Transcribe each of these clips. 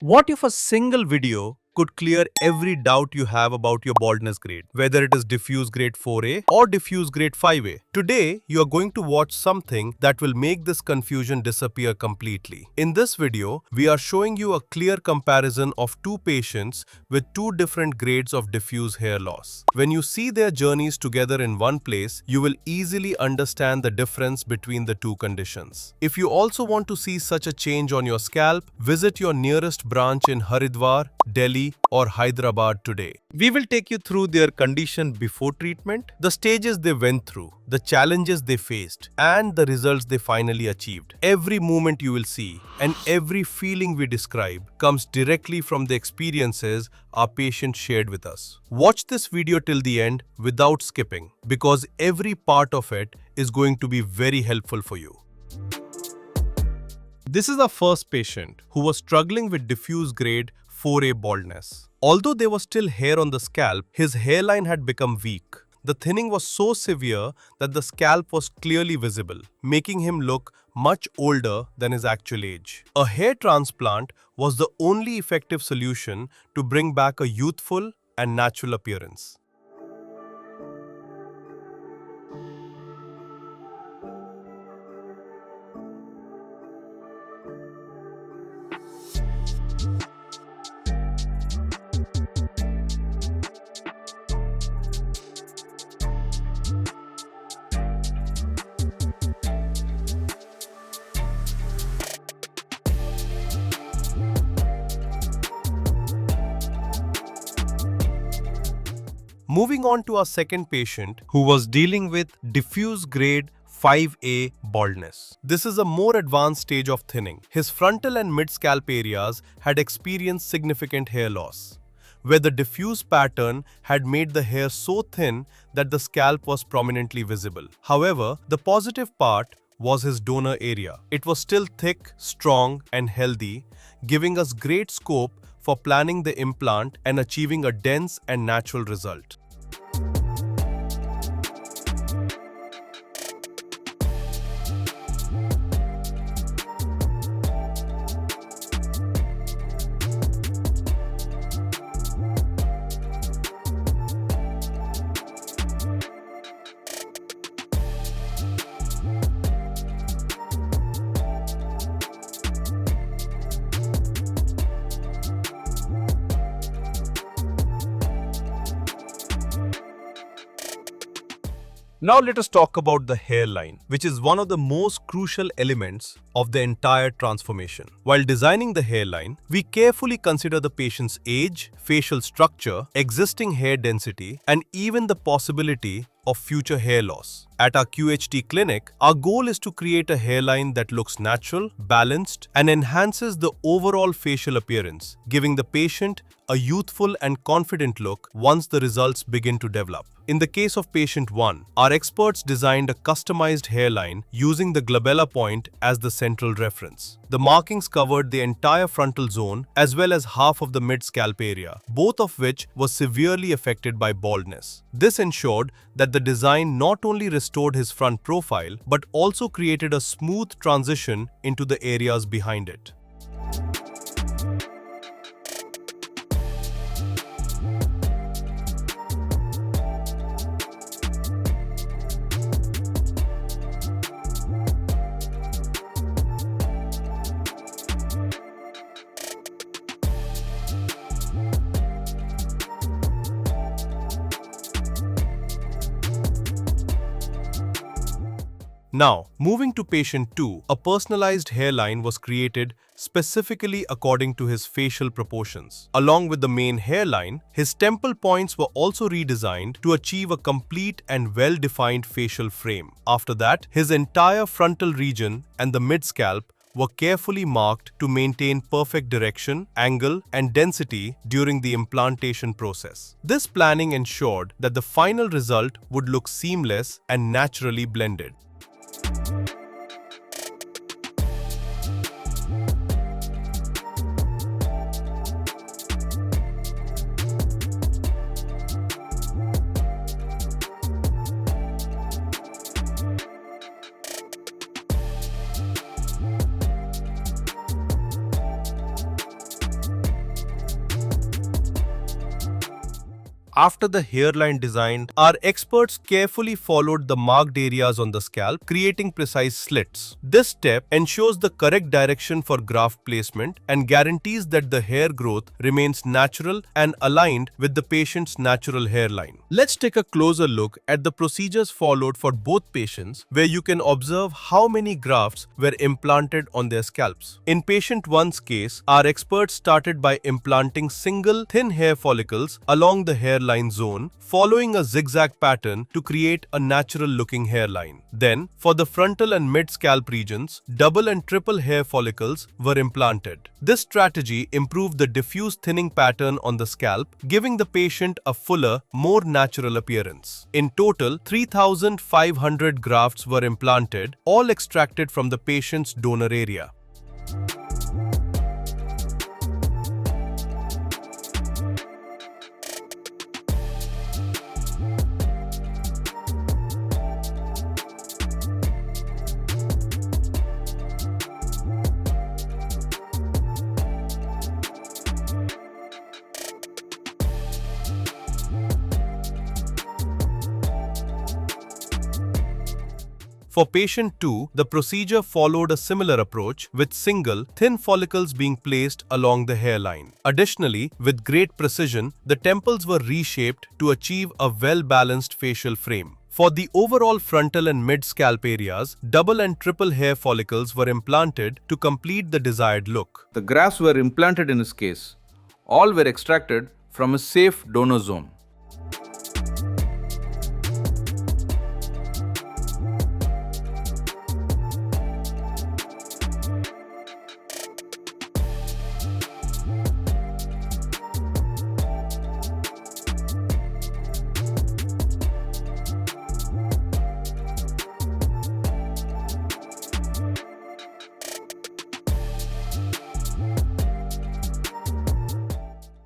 What if a single video could clear every doubt you have about your baldness grade, whether it is diffuse grade 4A or diffuse grade 5A? Today, you are going to watch something that will make this confusion disappear completely. In this video, we are showing you a clear comparison of two patients with two different grades of diffuse hair loss. When you see their journeys together in one place, you will easily understand the difference between the two conditions. If you also want to see such a change on your scalp, visit your nearest branch in Haridwar, Delhi, or Hyderabad today. We will take you through their condition before treatment, the stages they went through, the challenges they faced, and the results they finally achieved. Every movement you will see and every feeling we describe comes directly from the experiences our patient shared with us. Watch this video till the end without skipping, because every part of it is going to be very helpful for you. This is our first patient who was struggling with diffuse grade 4A baldness. Although there was still hair on the scalp, his hairline had become weak. The thinning was so severe that the scalp was clearly visible, making him look much older than his actual age. A hair transplant was the only effective solution to bring back a youthful and natural appearance. Moving on to our second patient who was dealing with diffuse grade 5A baldness. This is a more advanced stage of thinning. His frontal and mid-scalp areas had experienced significant hair loss, where the diffuse pattern had made the hair so thin that the scalp was prominently visible. However, the positive part was his donor area. It was still thick, strong, and healthy, giving us great scope for planning the implant and achieving a dense and natural result. Now let us talk about the hairline, which is one of the most crucial elements of the entire transformation. While designing the hairline, we carefully consider the patient's age, facial structure, existing hair density, and even the possibility of future hair loss. At our QHT clinic, our goal is to create a hairline that looks natural, balanced, and enhances the overall facial appearance, giving the patient a youthful and confident look once the results begin to develop. In the case of patient 1, our experts designed a customized hairline using the glabella point as the central reference. The markings covered the entire frontal zone as well as half of the mid-scalp area, both of which were severely affected by baldness. This ensured that the design not only restored his front profile but also created a smooth transition into the areas behind it. Now, moving to patient 2, a personalized hairline was created specifically according to his facial proportions. Along with the main hairline, his temple points were also redesigned to achieve a complete and well-defined facial frame. After that, his entire frontal region and the mid-scalp were carefully marked to maintain perfect direction, angle, and density during the implantation process. This planning ensured that the final result would look seamless and naturally blended. After the hairline design, our experts carefully followed the marked areas on the scalp, creating precise slits. This step ensures the correct direction for graft placement and guarantees that the hair growth remains natural and aligned with the patient's natural hairline. Let's take a closer look at the procedures followed for both patients, where you can observe how many grafts were implanted on their scalps. In patient 1's case, our experts started by implanting single thin hair follicles along the hairline zone, following a zigzag pattern to create a natural-looking hairline. Then, for the frontal and mid-scalp regions, double and triple hair follicles were implanted. This strategy improved the diffuse thinning pattern on the scalp, giving the patient a fuller, more natural appearance. In total, 3,500 grafts were implanted, all extracted from the patient's donor area. For patient 2, the procedure followed a similar approach, with single, thin follicles being placed along the hairline. Additionally, with great precision, the temples were reshaped to achieve a well-balanced facial frame. For the overall frontal and mid-scalp areas, double and triple hair follicles were implanted to complete the desired look. The grafts were implanted in his case. All were extracted from a safe donor zone.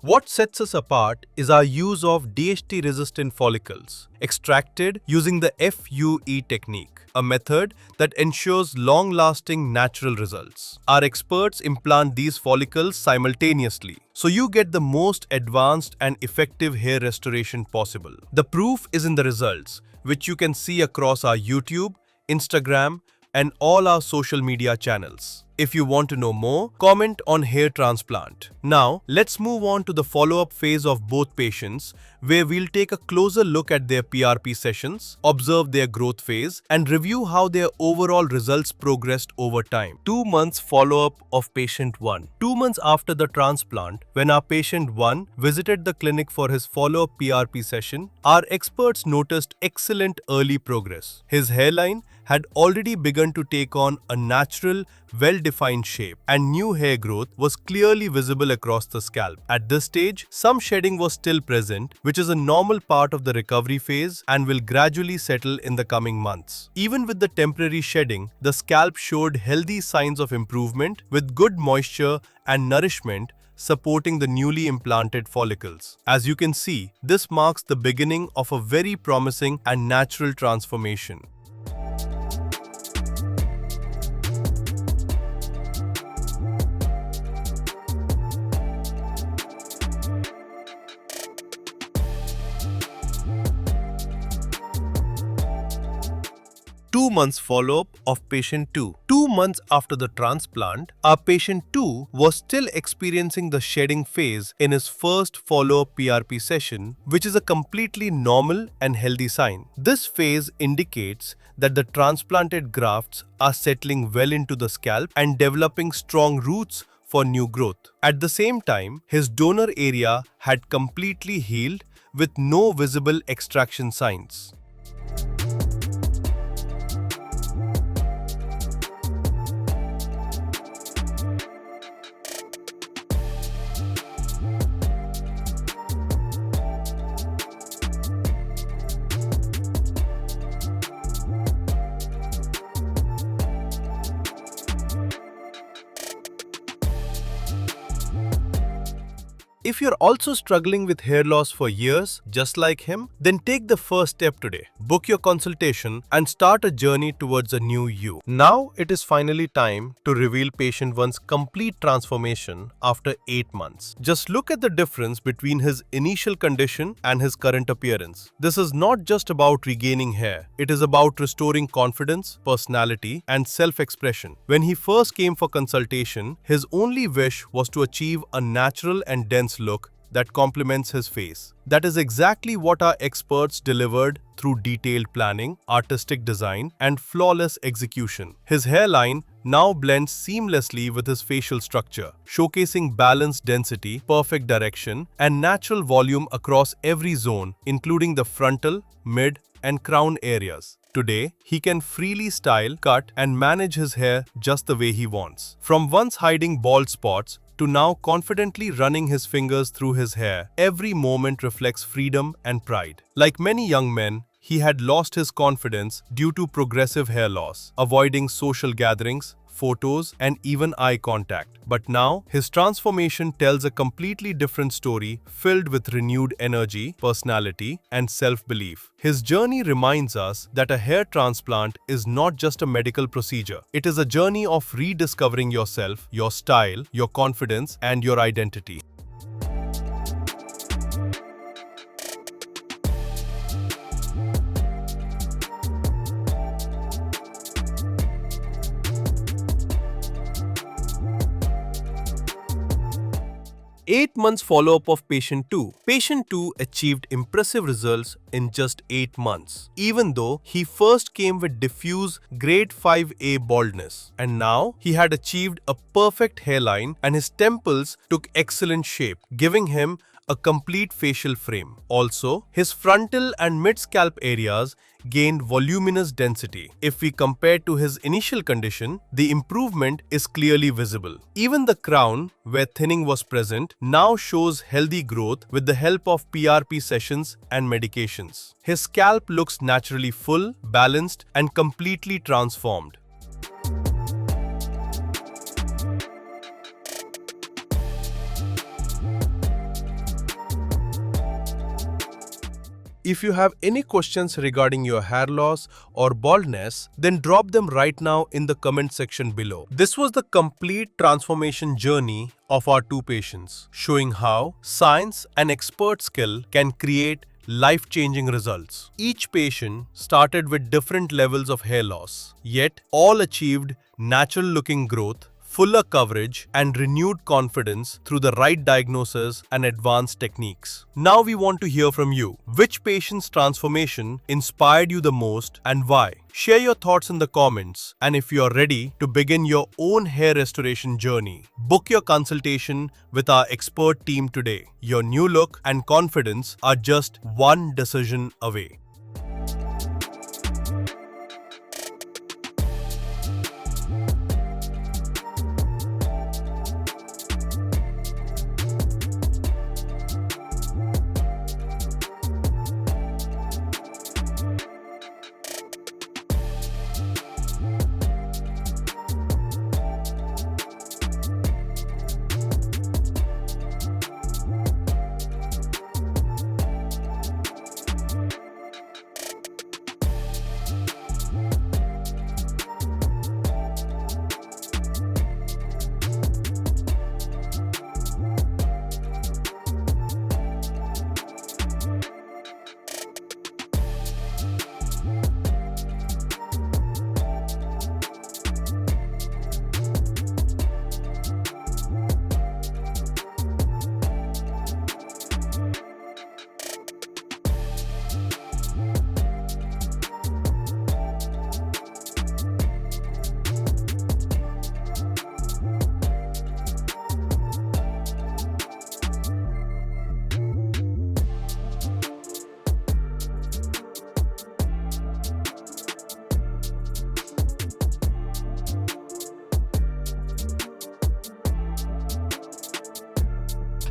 What sets us apart is our use of DHT-resistant follicles, extracted using the FUE technique, a method that ensures long-lasting natural results. Our experts implant these follicles simultaneously, so you get the most advanced and effective hair restoration possible. The proof is in the results, which you can see across our YouTube, Instagram, and all our social media channels. If you want to know more, comment on hair transplant. Now, let's move on to the follow-up phase of both patients, where we'll take a closer look at their PRP sessions, observe their growth phase, and review how their overall results progressed over time. 2 months follow-up of patient 1. 2 months after the transplant, when our patient 1 visited the clinic for his follow-up PRP session, our experts noticed excellent early progress. His hairline had already begun to take on a natural, well-defined shape, and new hair growth was clearly visible across the scalp. At this stage, some shedding was still present, which is a normal part of the recovery phase and will gradually settle in the coming months. Even with the temporary shedding, the scalp showed healthy signs of improvement with good moisture and nourishment supporting the newly implanted follicles. As you can see, this marks the beginning of a very promising and natural transformation. Two months follow-up of patient 2. 2 months after the transplant, our patient 2 was still experiencing the shedding phase in his first follow-up PRP session, which is a completely normal and healthy sign. This phase indicates that the transplanted grafts are settling well into the scalp and developing strong roots for new growth. At the same time, his donor area had completely healed with no visible extraction signs. If you're also struggling with hair loss for years, just like him, then take the first step today. Book your consultation and start a journey towards a new you. Now it is finally time to reveal patient one's complete transformation after 8 months. Just look at the difference between his initial condition and his current appearance. This is not just about regaining hair. It is about restoring confidence, personality, and self-expression. When he first came for consultation, his only wish was to achieve a natural and dense look that complements his face. That is exactly what our experts delivered through detailed planning, artistic design, and flawless execution. His hairline now blends seamlessly with his facial structure, showcasing balanced density, perfect direction, and natural volume across every zone, including the frontal, mid, and crown areas. Today, he can freely style, cut, and manage his hair just the way he wants. From once hiding bald spots to now confidently running his fingers through his hair, every moment reflects freedom and pride. Like many young men, he had lost his confidence due to progressive hair loss, avoiding social gatherings, photos, and even eye contact. But now, his transformation tells a completely different story filled with renewed energy, personality, and self-belief. His journey reminds us that a hair transplant is not just a medical procedure. It is a journey of rediscovering yourself, your style, your confidence, and your identity. Eight months follow-up of patient 2. Patient 2 achieved impressive results in just 8 months, even though he first came with diffuse grade 5A baldness. And now he had achieved a perfect hairline and his temples took excellent shape, giving him a complete facial frame. Also, his frontal and mid-scalp areas gained voluminous density. If we compare to his initial condition, the improvement is clearly visible. Even the crown, where thinning was present, now shows healthy growth with the help of PRP sessions and medications. His scalp looks naturally full, balanced, and completely transformed. If you have any questions regarding your hair loss or baldness, then drop them right now in the comment section below. This was the complete transformation journey of our 2 patients, showing how science and expert skill can create life-changing results. Each patient started with different levels of hair loss, yet all achieved natural-looking growth, fuller coverage, and renewed confidence through the right diagnosis and advanced techniques. Now we want to hear from you. Which patient's transformation inspired you the most and why? Share your thoughts in the comments, and if you are ready to begin your own hair restoration journey, book your consultation with our expert team today. Your new look and confidence are just one decision away.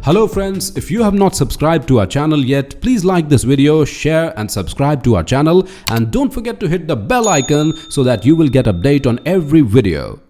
Hello friends, if you have not subscribed to our channel yet, please like this video, share and subscribe to our channel, and don't forget to hit the bell icon so that you will get update on every video.